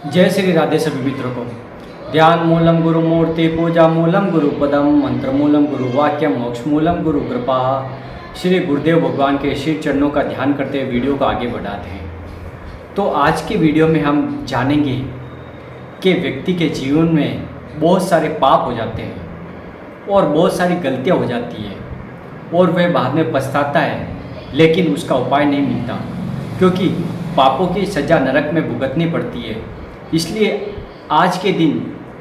जय श्री राधे सभी मित्रों को। ध्यान मूलम गुरु मूर्ति पूजा मूलम गुरु पदम मंत्र मूलम गुरु वाक्यम मोक्ष मूलम गुरु कृपा। श्री गुरुदेव भगवान के श्री चरणों का ध्यान करते हुए वीडियो को आगे बढ़ाते हैं। तो आज की वीडियो में हम जानेंगे कि व्यक्ति के जीवन में बहुत सारे पाप हो जाते हैं और बहुत सारी गलतियां हो जाती है और वह बाद में पछताता है, लेकिन उसका उपाय नहीं मिलता क्योंकि पापों की सज़ा नरक में भुगतनी पड़ती है। इसलिए आज के दिन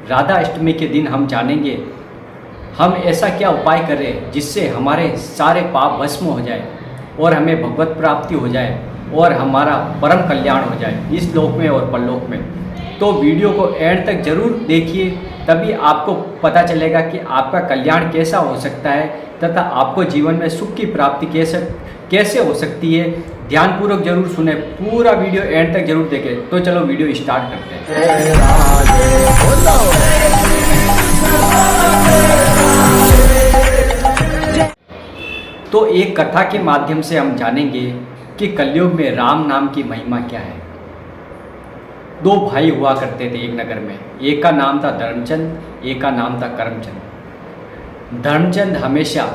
राधा अष्टमी के दिन हम जानेंगे हम ऐसा क्या उपाय करें जिससे हमारे सारे पाप भस्म हो जाए और हमें भगवत प्राप्ति हो जाए और हमारा परम कल्याण हो जाए इस लोक में और परलोक में। तो वीडियो को एंड तक जरूर देखिए, तभी आपको पता चलेगा कि आपका कल्याण कैसा हो सकता है तथा आपको जीवन में सुख की प्राप्ति कैसे हो सकती है। ध्यानपूर्वक जरूर सुने, पूरा वीडियो एंड तक जरूर देखें। तो चलो वीडियो स्टार्ट करते हैं। तो एक कथा के माध्यम से हम जानेंगे कि कलयुग में राम नाम की महिमा क्या है। दो भाई हुआ करते थे एक नगर में। एक का नाम था धर्मचंद, एक का नाम था करमचंद। धर्मचंद हमेशा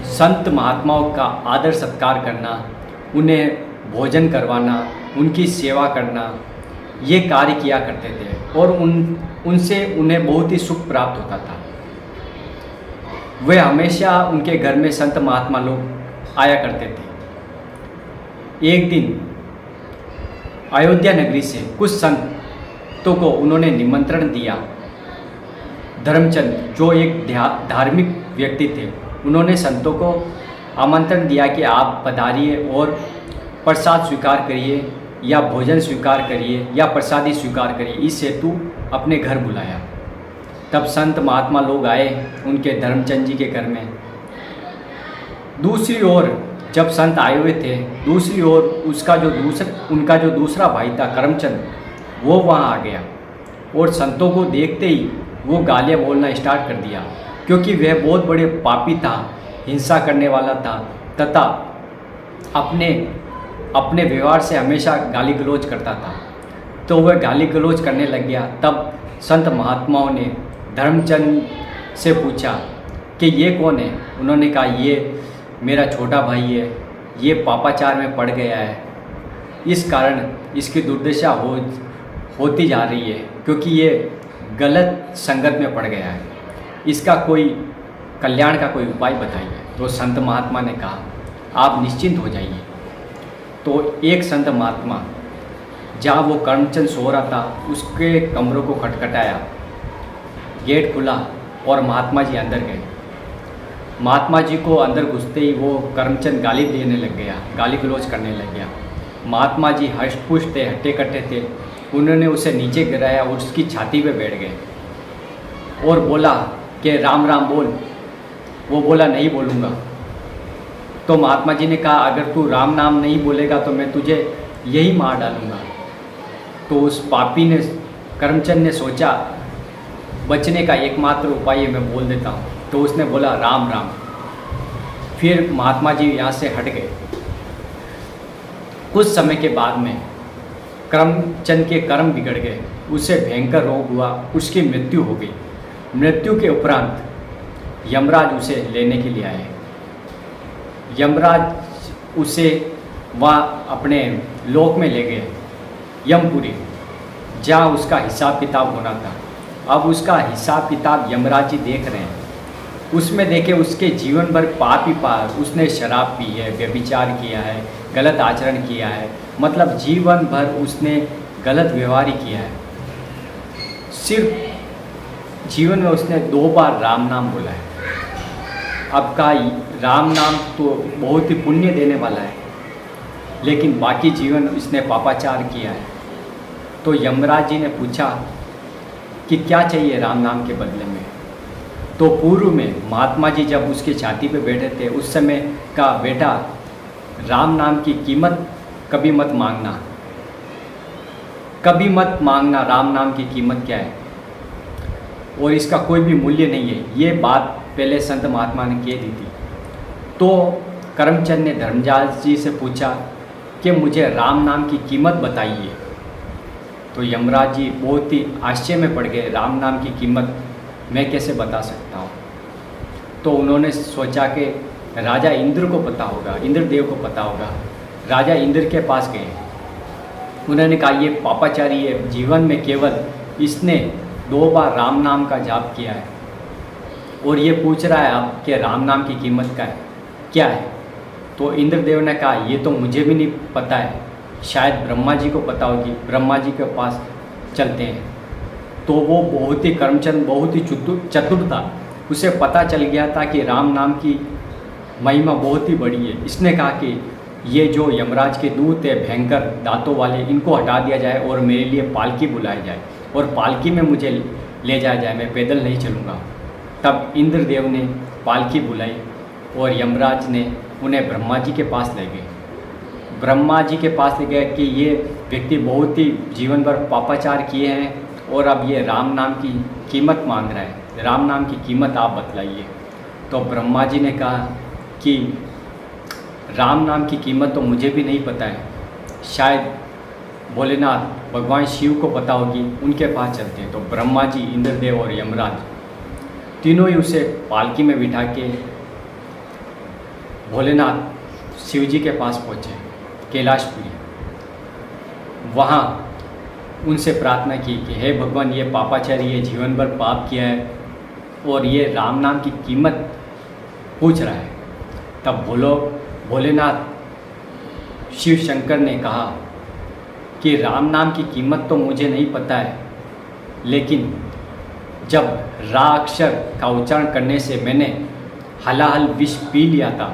संत महात्माओं का आदर सत्कार करना, उन्हें भोजन करवाना, उनकी सेवा करना, ये कार्य किया करते थे और उनसे उन्हें बहुत ही सुख प्राप्त होता था। वे हमेशा उनके घर में संत महात्मा लोग आया करते थे। एक दिन अयोध्या नगरी से कुछ संतों को उन्होंने निमंत्रण दिया। धर्मचंद जो एक धार्मिक व्यक्ति थे, उन्होंने संतों को आमंत्रण दिया कि आप पधारिए और प्रसाद स्वीकार करिए या भोजन स्वीकार करिए या प्रसादी स्वीकार करिए, इस हेतु अपने घर बुलाया। तब संत महात्मा लोग आए उनके धर्मचंद जी के घर में। दूसरी ओर जब संत आए हुए थे, दूसरी ओर उनका जो दूसरा भाई था करमचंद, वो वहाँ आ गया और संतों को देखते ही वो गालियाँ बोलना स्टार्ट कर दिया क्योंकि वह बहुत बड़े पापी था, हिंसा करने वाला था तथा अपने व्यवहार से हमेशा गाली गलौज करता था। तो वह गाली गलौज करने लग गया। तब संत महात्माओं ने धर्मचंद से पूछा कि ये कौन है। उन्होंने कहा ये मेरा छोटा भाई है, ये पापाचार में पड़ गया है, इस कारण इसकी दुर्दशा होती जा रही है क्योंकि ये गलत संगत में पड़ गया है, इसका कोई कल्याण का कोई उपाय बताइए। तो संत महात्मा ने कहा आप निश्चिंत हो जाइए। तो एक संत महात्मा जहाँ वो करमचंद सो रहा था उसके कमरों को खटखटाया, गेट खुला और महात्मा जी अंदर गए। महात्मा जी को अंदर घुसते ही वो करमचंद गाली देने लग गया, गाली गलौज करने लग गया। महात्मा जी हष्ट-पुष्ट थे, हट्टे कट्टे थे। उन्होंने उसे नीचे गिराया और उसकी छाती पे बैठ गए और बोला कि राम राम बोल। वो बोला नहीं बोलूँगा। तो महात्मा जी ने कहा अगर तू राम नाम नहीं बोलेगा तो मैं तुझे यही मार डालूँगा। तो उस पापी ने, करमचंद ने सोचा बचने का एकमात्र उपाय है मैं बोल देता हूँ। तो उसने बोला राम राम। फिर महात्मा जी यहाँ से हट गए। कुछ समय के बाद में करमचंद के कर्म बिगड़ गए, उसे भयंकर रोग हुआ, उसकी मृत्यु हो गई। मृत्यु के उपरांत यमराज उसे लेने के लिए आए। यमराज उसे वहाँ अपने लोक में ले गए, यमपुरी, जहाँ उसका हिसाब किताब होना था। अब उसका हिसाब किताब यमराज जी देख रहे हैं। उसमें देखे उसके जीवन भर पाप ही पाप, उसने शराब पी है, व्यभिचार किया है, गलत आचरण किया है, मतलब जीवन भर उसने गलत व्यवहार ही किया है। सिर्फ जीवन में उसने 2 बार राम नाम बोला है। अब का राम नाम तो बहुत ही पुण्य देने वाला है, लेकिन बाकी जीवन इसने पापाचार किया है। तो यमराज जी ने पूछा कि क्या चाहिए राम नाम के बदले में। तो पूर्व में महात्मा जी जब उसकी छाती पे बैठे थे उस समय का बेटा राम नाम की कीमत कभी मत मांगना, कभी मत मांगना राम नाम की कीमत क्या है और इसका कोई भी मूल्य नहीं है। ये बात पहले संत महात्मा ने कह दी थी। तो करमचंद ने धर्मजाल जी से पूछा कि मुझे राम नाम की कीमत बताइए। तो यमराज जी बहुत ही आश्चर्य में पड़ गए, राम नाम की कीमत मैं कैसे बता सकता हूँ। तो उन्होंने सोचा कि राजा इंद्र को पता होगा, इंद्रदेव को पता होगा। राजा इंद्र के पास गए, उन्होंने कहा ये पापाचारी है, जीवन में केवल इसने 2 बार राम नाम का जाप किया है और ये पूछ रहा है अब कि राम नाम की कीमत का है क्या है। तो इंद्रदेव ने कहा ये तो मुझे भी नहीं पता है, शायद ब्रह्मा जी को पता होगी, ब्रह्मा जी के पास चलते हैं। तो वो बहुत ही कर्मचंद, बहुत ही चतुर था, उसे पता चल गया था कि राम नाम की महिमा बहुत ही बड़ी है। इसने कहा कि ये जो यमराज के दूत है भयंकर दांतों वाले, इनको हटा दिया जाए और मेरे लिए पालकी बुलाई जाए और पालकी में मुझे ले जाया जाए, मैं पैदल नहीं चलूँगा। तब इंद्रदेव ने पालकी बुलाई और यमराज ने उन्हें ब्रह्मा जी के पास ले गए। ब्रह्मा जी के पास ले गए कि ये व्यक्ति बहुत ही जीवन भर पापाचार किए हैं और अब ये राम नाम की कीमत मांग रहा है, राम नाम की कीमत आप बतलाइए। तो ब्रह्मा जी ने कहा कि राम नाम की कीमत तो मुझे भी नहीं पता है, शायद भोलेनाथ भगवान शिव को पता होगी, उनके पास चलते हैं। तो ब्रह्मा जी, इंद्रदेव और यमराज तीनों ही उसे पालकी में बिठा के भोलेनाथ शिव जी के पास पहुँचे, कैलाशपुरी। वहाँ उनसे प्रार्थना की कि हे भगवान, ये पापाचारी है, जीवन भर पाप किया है और ये राम नाम की कीमत पूछ रहा है। तब भोलेनाथ शिव शंकर ने कहा कि राम नाम की कीमत तो मुझे नहीं पता है, लेकिन जब रा अक्षर का उच्चारण करने से मैंने हलाहल विष पी लिया था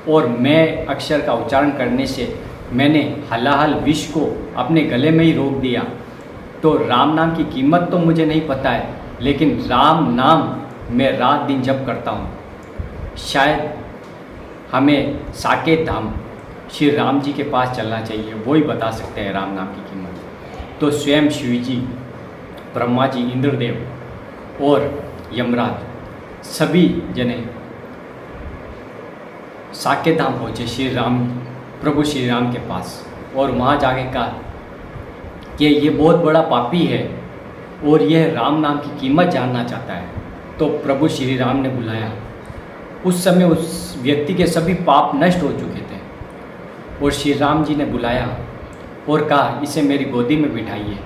और मैं अक्षर का उच्चारण करने से मैंने हलाहल विष को अपने गले में ही रोक दिया, तो राम नाम की कीमत तो मुझे नहीं पता है, लेकिन राम नाम मैं रात दिन जप करता हूँ। शायद हमें साकेत धाम श्री राम जी के पास चलना चाहिए, वो ही बता सकते हैं राम नाम की कीमत। तो स्वयं शिव जी, ब्रह्मा जी, इंद्रदेव और यमराज सभी जने साकेत धाम पहुँचे प्रभु श्री राम के पास और वहाँ जाके कहा कि ये बहुत बड़ा पापी है और यह राम नाम की कीमत जानना चाहता है। तो प्रभु श्री राम ने बुलाया। उस समय उस व्यक्ति के सभी पाप नष्ट हो चुके थे और श्री राम जी ने बुलाया और कहा इसे मेरी गोदी में बिठाइए।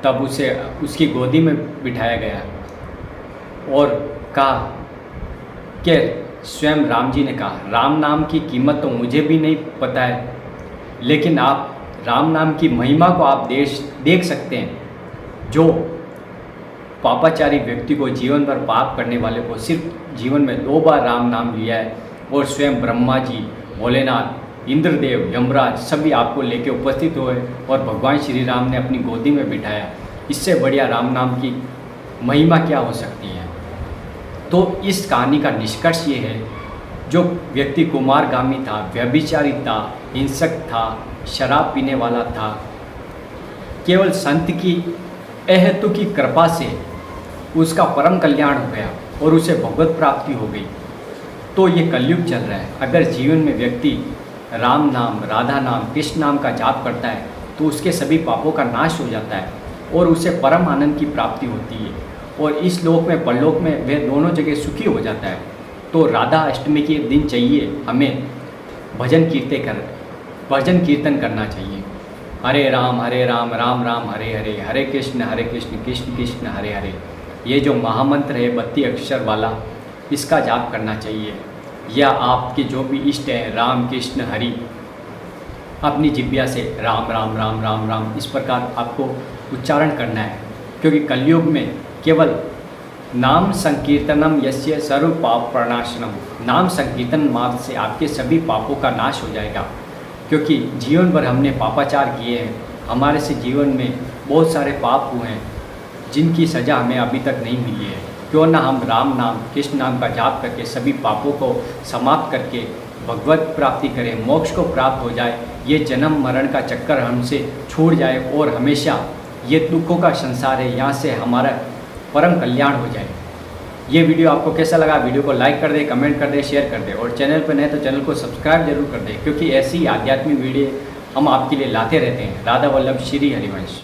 तब उसे उसकी गोदी में बिठाया गया और कहा कि स्वयं राम जी ने कहा राम नाम की कीमत तो मुझे भी नहीं पता है, लेकिन आप राम नाम की महिमा को आप देख सकते हैं। जो पापाचारी व्यक्ति को, जीवन भर पाप करने वाले को सिर्फ जीवन में 2 बार राम नाम लिया है और स्वयं ब्रह्मा जी, भोलेनाथ, इंद्रदेव, यमराज सभी आपको लेके उपस्थित हुए और भगवान श्री राम ने अपनी गोदी में बिठाया। इससे बढ़िया राम नाम की महिमा क्या हो सकती है। तो इस कहानी का निष्कर्ष ये है, जो व्यक्ति कुमारगामी था, व्यभिचारी था, हिंसक था, शराब पीने वाला था, केवल संत की अहेतु की कृपा से उसका परम कल्याण हो गया और उसे भगवत प्राप्ति हो गई। तो ये कलयुग चल रहा है। अगर जीवन में व्यक्ति राम नाम, राधा नाम, कृष्ण नाम का जाप करता है तो उसके सभी पापों का नाश हो जाता है और उसे परम आनंद की प्राप्ति होती है और इस लोक में परलोक में वह दोनों जगह सुखी हो जाता है। तो राधा अष्टमी के दिन चाहिए हमें भजन कीर्तन करना चाहिए। हरे राम राम राम हरे हरे, हरे कृष्ण कृष्ण कृष्ण हरे हरे। ये जो महामंत्र है 32 अक्षर वाला, इसका जाप करना चाहिए। या आपके जो भी इष्ट हैं, राम कृष्ण हरि, अपनी जिह्वा से राम राम राम राम राम इस प्रकार आपको उच्चारण करना है। क्योंकि कलयुग में केवल नाम संकीर्तनम यस्य सर्व पाप प्रणाशनम, नाम संकीर्तन मार्ग से आपके सभी पापों का नाश हो जाएगा। क्योंकि जीवन भर हमने पापाचार किए हैं, हमारे से जीवन में बहुत सारे पाप हुए हैं जिनकी सज़ा हमें अभी तक नहीं मिली है। क्यों ना हम राम नाम, कृष्ण नाम का जाप करके सभी पापों को समाप्त करके भगवत प्राप्ति करें, मोक्ष को प्राप्त हो जाए, ये जन्म मरण का चक्कर हमसे छूट जाए और हमेशा ये दुखों का संसार है, यहाँ से हमारा परम कल्याण हो जाए। ये वीडियो आपको कैसा लगा? वीडियो को लाइक कर दे, कमेंट कर दे, शेयर कर दे और चैनल पर नए तो चैनल को सब्सक्राइब जरूर कर दे, क्योंकि ऐसी आध्यात्मिक वीडियो हम आपके लिए लाते रहते हैं। राधा वल्लभ श्री हरिवंश।